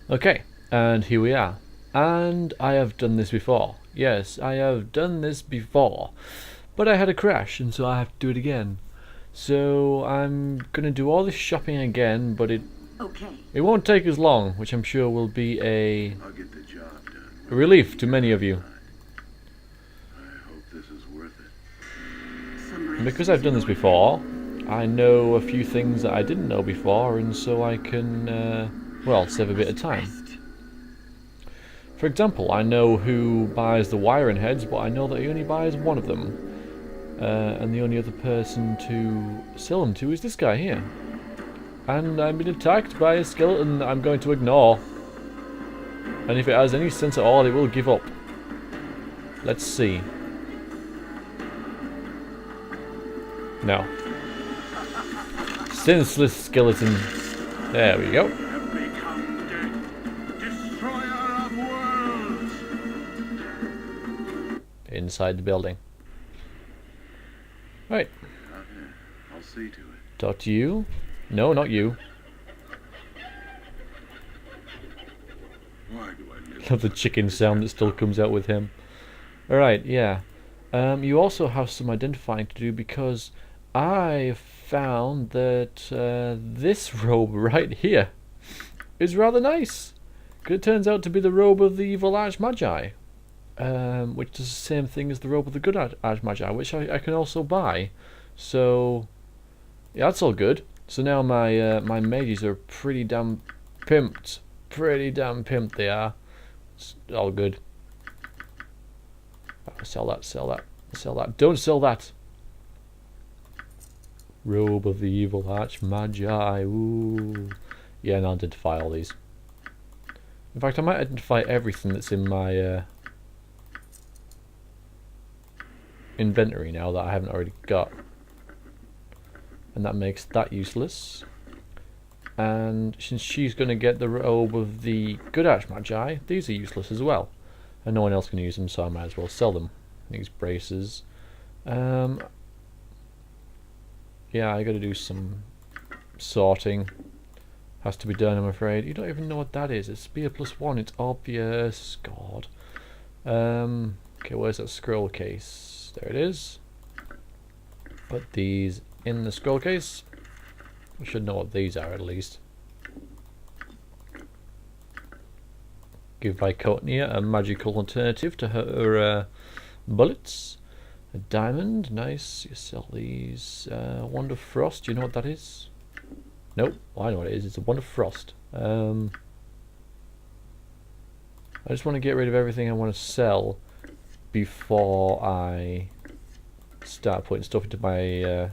Okay, and here we are. And I have done this before. Yes, I have done this before. But I had a crash, and so I have to do it again. So I'm gonna do all this shopping again, but it won't take as long, which I'm sure will be a relief to many of you. And because I've done this before, I know a few things that I didn't know before, and so I can, well, save a bit of time. For example, I know who buys the wiring heads, but I know that he only buys one of them. And the only other person to sell them to is this guy here. And I'm being attacked by a skeleton that I'm going to ignore. And if it has any sense at all, it will give up. Let's see. No. Senseless skeleton. There we go. Inside the building. Right. I'll see to it. Talk to you. No, not you. Why do I live Love the chicken sound that still comes out with him. Alright, yeah. You also have some identifying to do because I found that this robe right here is rather nice. It turns out to be the robe of the evil Archmagi, which does the same thing as the robe of the good Archmagi, which I can also buy. So, yeah, that's all good. So now my my mages are pretty damn pimped. Pretty damn pimped they are. It's all good. Sell that, sell that, sell that. Don't sell that! Robe of the evil Archmagi. Ooh. Yeah, and I'll identify all these. In fact, I might identify everything that's in my inventory now that I haven't already got. And that makes that useless. And since she's going to get the robe of the good Archmagi, these are useless as well. And no one else can use them, so I might as well sell them. These braces. Yeah, I gotta do some sorting. Has to be done, I'm afraid. You don't even know what that is. It's spear +1. It's obvious. God. Okay, where's that scroll case? There it is. Put these in the scroll case. You should know what these are at least. Give Viconia a magical alternative to her bullets. A diamond, nice. You sell these. Wand of Frost, do you know what that is? Nope, I know what it is. It's a Wand of Frost. I just want to get rid of everything I want to sell before I start putting stuff into my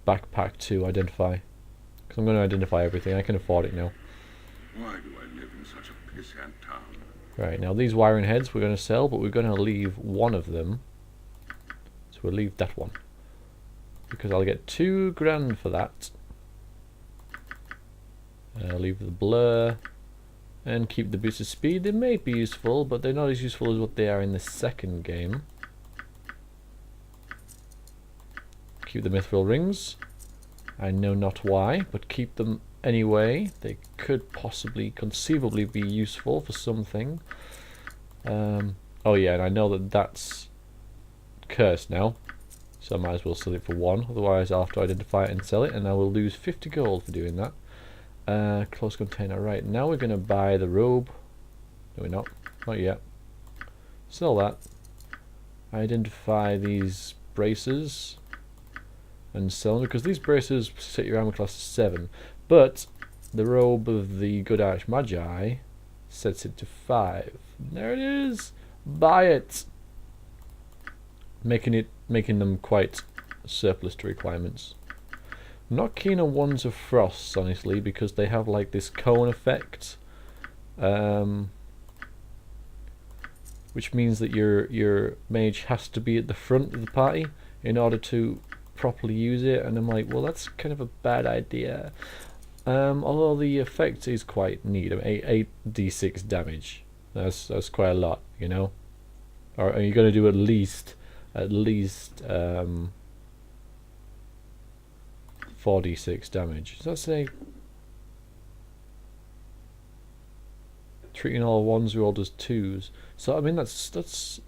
backpack to identify. Because I'm going to identify everything. I can afford it now. Why do I live in such a pissant town? Right, now these wiring heads we're going to sell, but we're going to leave one of them. So we'll leave that one. Because I'll get $2 grand for that. I'll leave the blur. And keep the boost of speed. They may be useful, but they're not as useful as what they are in the second game. Keep the mithril rings. I know not why, but keep them anyway. They could possibly, conceivably be useful for something. Oh yeah, and I know that that's cursed now. So I might as well sell it for 1. Otherwise I'll have to identify it and sell it, and I will lose 50 gold for doing that. Close container. Right, now we're going to buy the robe. No, we're not. Not yet. Sell that. Identify these braces. And sell them, because these braces set your armor class to 7. But the robe of the good Archmagi sets it to 5. There it is! Buy it! Making them quite surplus to requirements. I'm not keen on Wands of Frost, honestly, because they have like this cone effect, which means that your mage has to be at the front of the party in order to properly use it. And I'm like, well, that's kind of a bad idea. Although the effect is quite neat. I mean, 8d6 damage. That's quite a lot, you know. Or are you going to do at least 4d6 damage? Does that say? Treating all ones rolled as twos. So I mean that's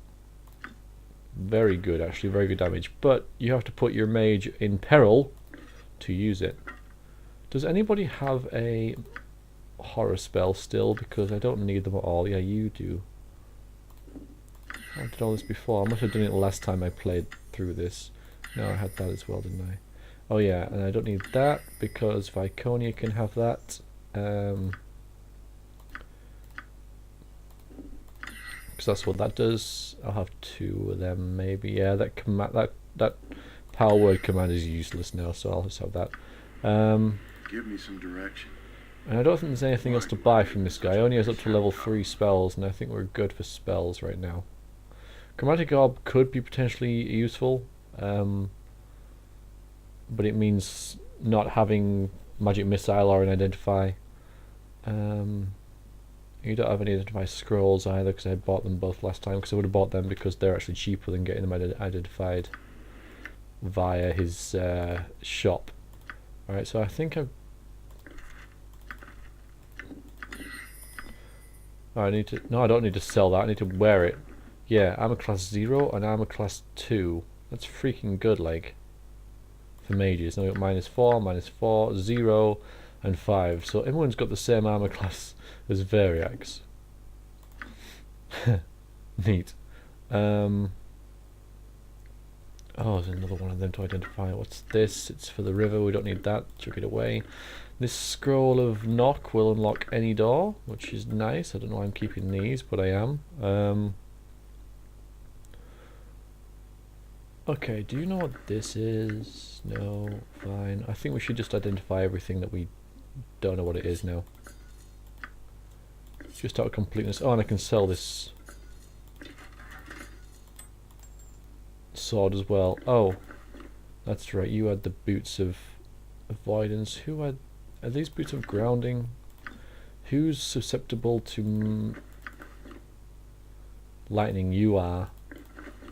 very good actually, very good damage. But you have to put your mage in peril to use it. Does anybody have a horror spell still? Because I don't need them at all. Yeah, you do. I did all this before. I must have done it last time I played through this. No, I had that as well, didn't I? Oh yeah, and I don't need that because Viconia can have that. Because that's what that does. I'll have two of them maybe. Yeah, that command, that power word command is useless now, so I'll just have that. Give me some direction. And I don't think there's anything else to buy from this guy. He only has up to level 3 spells, and I think we're good for spells right now. Chromatic Orb could be potentially useful, but it means not having Magic Missile or an Identify. You don't have any Identify Scrolls either, because I bought them both last time, because I would have bought them because they're actually cheaper than getting them identified via his shop. Alright, so I think I've... Oh, I need to... No, I don't need to sell that, I need to wear it. Yeah, I'm a class 0 and I'm a class 2. That's freaking good, like, for mages. Now we got -4, 0, and 5. So everyone's got the same armor class as Variax. Neat. Oh, there's another one of them to identify. What's this? It's for the river. We don't need that. Chuck it away. This scroll of knock will unlock any door, which is nice. I don't know why I'm keeping these, but I am. Okay, do you know what this is? No, fine. I think we should just identify everything that we don't know what it is now. Just out of completeness. Oh, and I can sell this sword as well. Oh, that's right. You had the boots of avoidance. Who had... Are these boots of grounding? Who's susceptible to lightning? You are.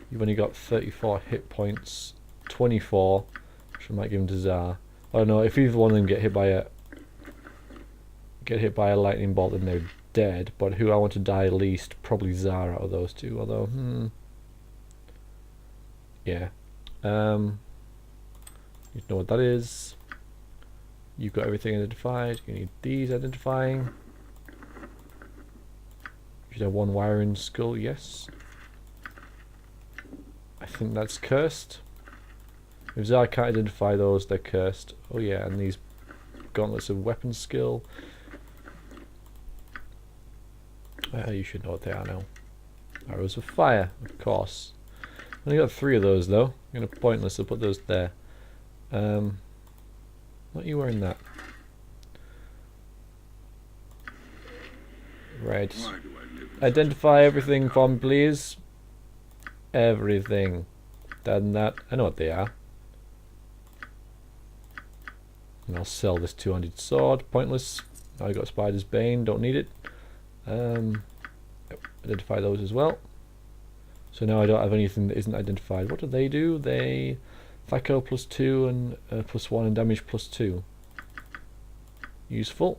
You've only got 34 hit points, 24, which I might give him to Zar. I don't know, if either one of them get hit by a lightning bolt, then they're dead. But who I want to die least, probably Zar out of those two. Although, yeah. You know what that is. You've got everything identified. You need these identifying. You should have one wiring skull. Yes. I think that's cursed. If Zar can't identify those, they're cursed. Oh yeah, and these gauntlets of weapon skill. You should know what they are now. Arrows of fire, of course. Only got 3 of those though. I'm gonna pointless to put those there. Not you wearing that. Right. Identify everything for me, please. Everything. That and that. I know what they are. And I'll sell this 200 sword. Pointless. I got Spider's Bane. Don't need it. Identify those as well. So now I don't have anything that isn't identified. What do? They Thaco +2 and +1 and damage +2. Useful.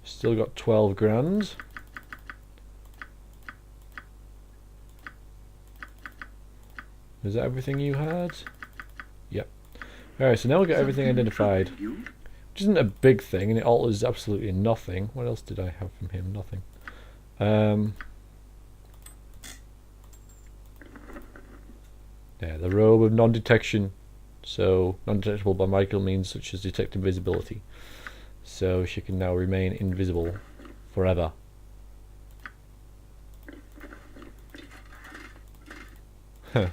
Still got 12 grand. Is that everything you had? Yep. Alright, so now we've got everything identified. Which isn't a big thing, and it alters absolutely nothing. What else did I have from him? Nothing. Yeah, the robe of non-detection. So, non-detectable by magical means such as detect invisibility. So she can now remain invisible forever. Huh.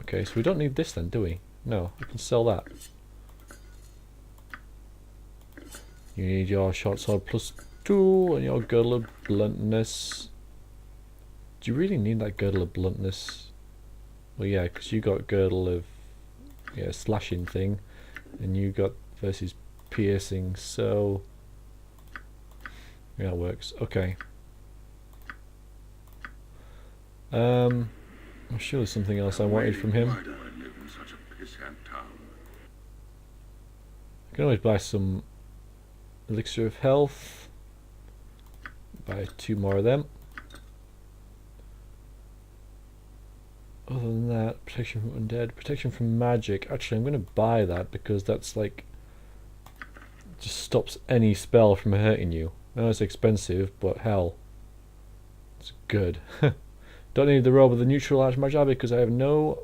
Okay, so we don't need this then, do we? No, I can sell that. You need your short sword +2 and your girdle of bluntness. Do you really need that girdle of bluntness? Well, yeah, because you got girdle of slashing thing, and you got versus piercing. So yeah, it works. Okay. I'm sure there's something else I wanted from him. I can always buy some Elixir of health. Buy 2 more of them. Other than that, protection from undead, protection from magic. Actually, I'm going to buy that because that's like just stops any spell from hurting you. I know it's expensive, but hell, it's good. Don't need the robe of the neutral archmage because I have no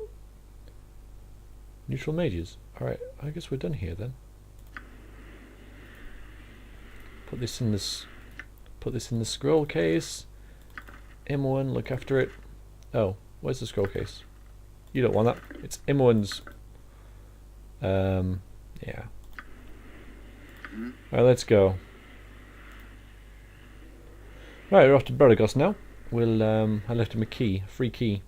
neutral mages. Alright, I guess we're done here then. Put this in this. Put this in the scroll case. M1, look after it. Oh, where's the scroll case? You don't want that. It's M1's. Yeah. Alright, let's go. Right, we're off to Brodagos now. We'll I left him a key, a free key.